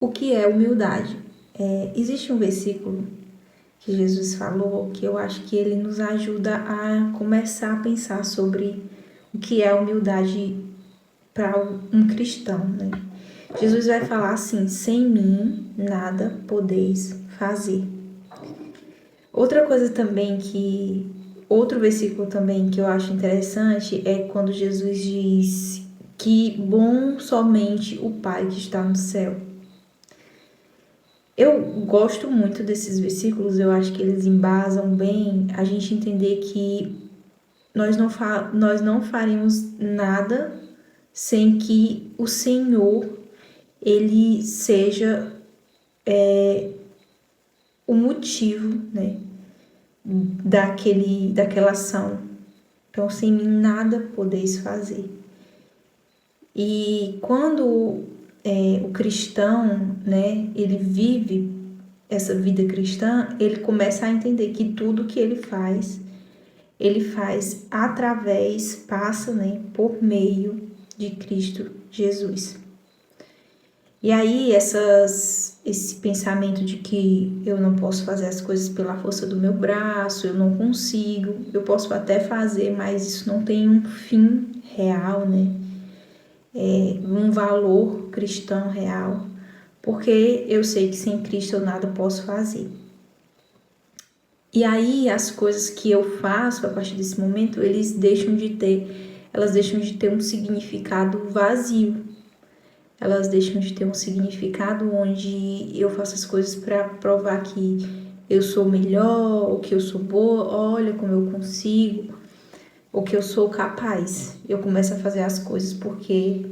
O que é humildade? Existe um versículo que Jesus falou que eu acho que ele nos ajuda a começar a pensar sobre o que é humildade para um cristão, né? Jesus vai falar assim: sem mim nada podeis fazer. Outro versículo também que eu acho interessante é quando Jesus diz que bom somente o Pai que está no céu. Eu gosto muito desses versículos, eu acho que eles embasam bem a gente entender que nós não faremos nada sem que o Senhor, ele seja o motivo, né, daquela ação. Então, sem mim nada podeis fazer. E quando o cristão, né, ele vive essa vida cristã, ele começa a entender que tudo que ele faz através, passa, né, por meio de Cristo Jesus. E aí, esse pensamento de que eu não posso fazer as coisas pela força do meu braço, eu não consigo, eu posso até fazer, mas isso não tem um fim real, né? Um valor cristão real, porque eu sei que sem Cristo eu nada posso fazer. E aí as coisas que eu faço a partir desse momento, elas deixam de ter um significado vazio. Elas deixam de ter um significado onde eu faço as coisas para provar que eu sou melhor, ou que eu sou boa, olha como eu consigo, ou que eu sou capaz. Eu começo a fazer as coisas porque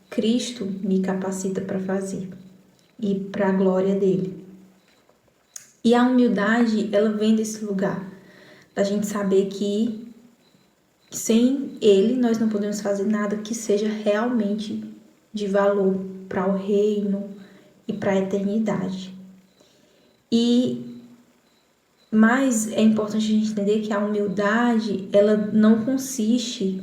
Cristo me capacita para fazer e para a glória dele. E a humildade, ela vem desse lugar, da gente saber que sem ele nós não podemos fazer nada que seja realmente de valor para o reino e para a eternidade. Mas é importante a gente entender que a humildade, ela não consiste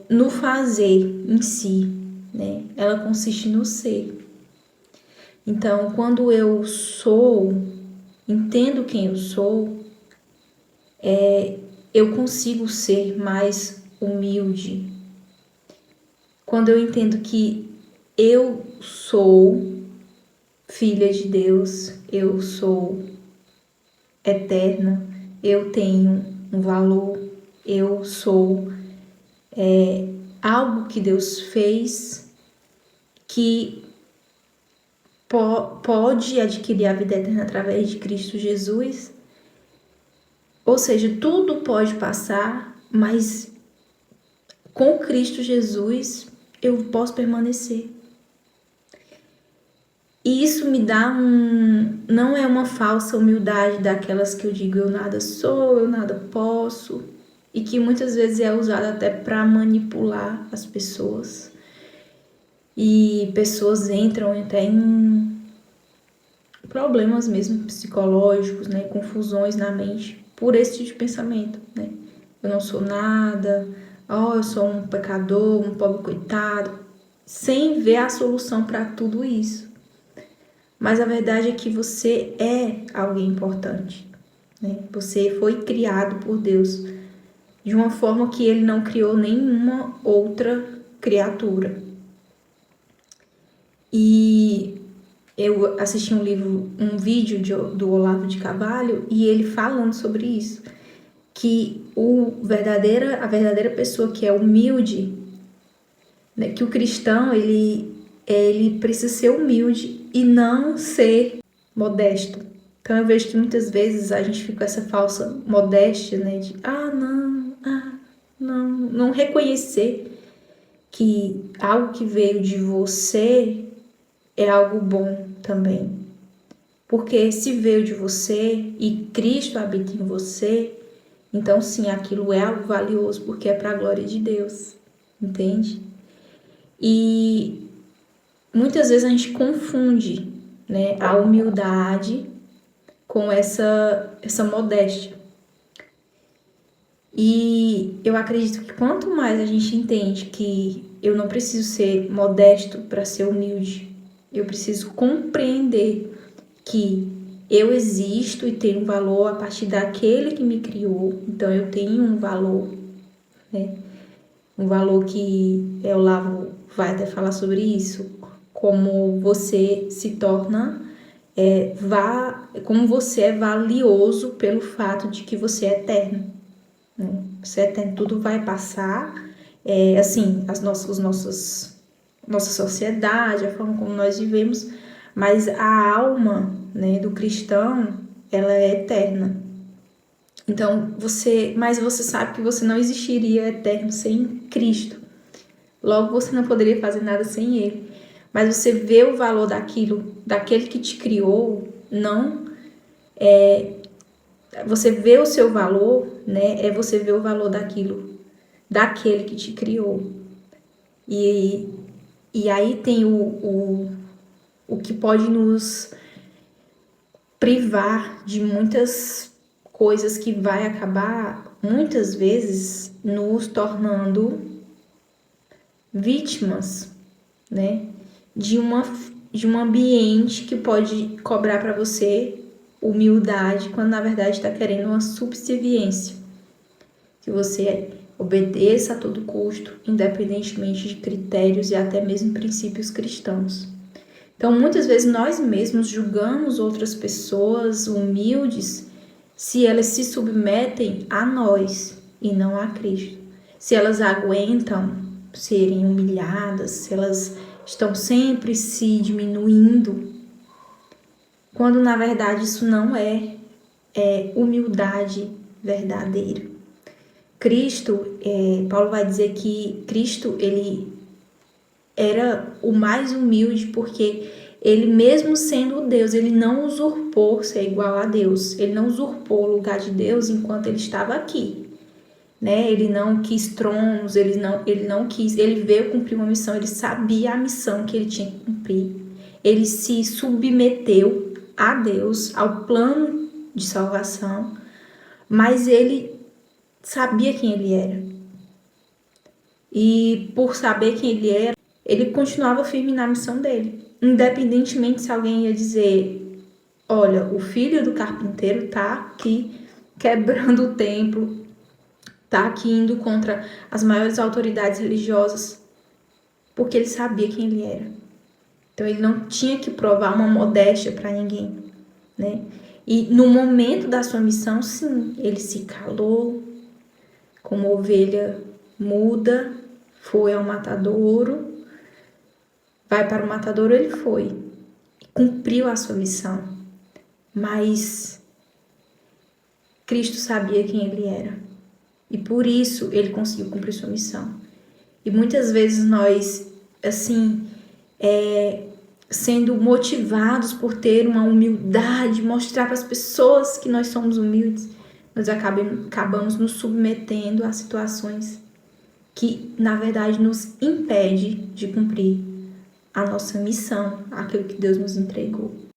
no fazer em si, né? Ela consiste no ser. Então, quando eu entendo quem eu sou, eu consigo ser mais humilde. Quando eu entendo que eu sou filha de Deus, eu sou eterna, eu tenho um valor, eu sou algo que Deus fez que pode adquirir a vida eterna através de Cristo Jesus. Ou seja, tudo pode passar, mas com Cristo Jesus eu posso permanecer. E isso me dá não é uma falsa humildade daquelas que eu digo eu nada sou, eu nada posso, e que muitas vezes é usada até para manipular as pessoas. E pessoas entram até em problemas mesmo psicológicos, né, confusões na mente por esse tipo de pensamento, né? Eu não sou nada, eu sou um pecador, um pobre coitado, sem ver a solução para tudo isso. Mas a verdade é que você é alguém importante, né? Você foi criado por Deus de uma forma que ele não criou nenhuma outra criatura. E eu assisti um vídeo do Olavo de Carvalho, e ele falando sobre isso, que a verdadeira pessoa que é humilde, né, que o cristão ele precisa ser humilde e não ser modesto. Então eu vejo que muitas vezes a gente fica com essa falsa modéstia, né, de não reconhecer que algo que veio de você é algo bom também. Porque se veio de você e Cristo habita em você, então sim, aquilo é algo valioso, porque é para a glória de Deus, entende? E muitas vezes a gente confunde, né, a humildade com essa modéstia. E eu acredito que quanto mais a gente entende que eu não preciso ser modesto para ser humilde, Eu preciso compreender que eu existo e tenho valor a partir daquele que me criou. Então eu tenho um valor, né? Um valor que o Olavo vai até falar sobre isso, como você se torna, como você é valioso pelo fato de que você é eterno, né? Você é eterno, tudo vai passar, assim, nossa sociedade, a forma como nós vivemos, mas a alma, né, do cristão, ela é eterna. Então, mas você sabe que você não existiria eterno sem Cristo. Logo, você não poderia fazer nada sem Ele. Mas você vê o valor daquele que te criou, não você vê o seu valor, né? Você vê o valor daquele que te criou. E aí tem o que pode nos privar de muitas coisas que vai acabar, muitas vezes, nos tornando vítimas, né? De um ambiente que pode cobrar para você humildade, quando na verdade está querendo uma subserviência. Que você obedeça a todo custo, independentemente de critérios e até mesmo princípios cristãos. Então, muitas vezes nós mesmos julgamos outras pessoas humildes se elas se submetem a nós e não a Cristo. Se elas aguentam serem humilhadas, se elas estão sempre se diminuindo, quando na verdade isso não é humildade verdadeira. Cristo, Paulo vai dizer que Cristo, ele era o mais humilde porque ele, mesmo sendo Deus, ele não usurpou ser igual a Deus. Ele não usurpou o lugar de Deus enquanto ele estava aqui, né? Ele não quis tronos, ele não quis, ele veio cumprir uma missão, ele sabia a missão que ele tinha que cumprir. Ele se submeteu a Deus, ao plano de salvação, mas ele sabia quem ele era. E por saber quem ele era, ele continuava firme na missão dele. Independentemente se alguém ia dizer, olha, o filho do carpinteiro tá aqui quebrando o templo, tá aqui indo contra as maiores autoridades religiosas, porque ele sabia quem ele era. Então ele não tinha que provar uma modéstia para ninguém, né? E no momento da sua missão, sim, ele se calou, como ovelha muda, foi ao matadouro, vai para o matadouro, ele foi, cumpriu a sua missão, mas Cristo sabia quem ele era e por isso ele conseguiu cumprir sua missão. E muitas vezes nós, assim, sendo motivados por ter uma humildade, mostrar para as pessoas que nós somos humildes, nós acabamos nos submetendo a situações que, na verdade, nos impede de cumprir a nossa missão, aquilo que Deus nos entregou.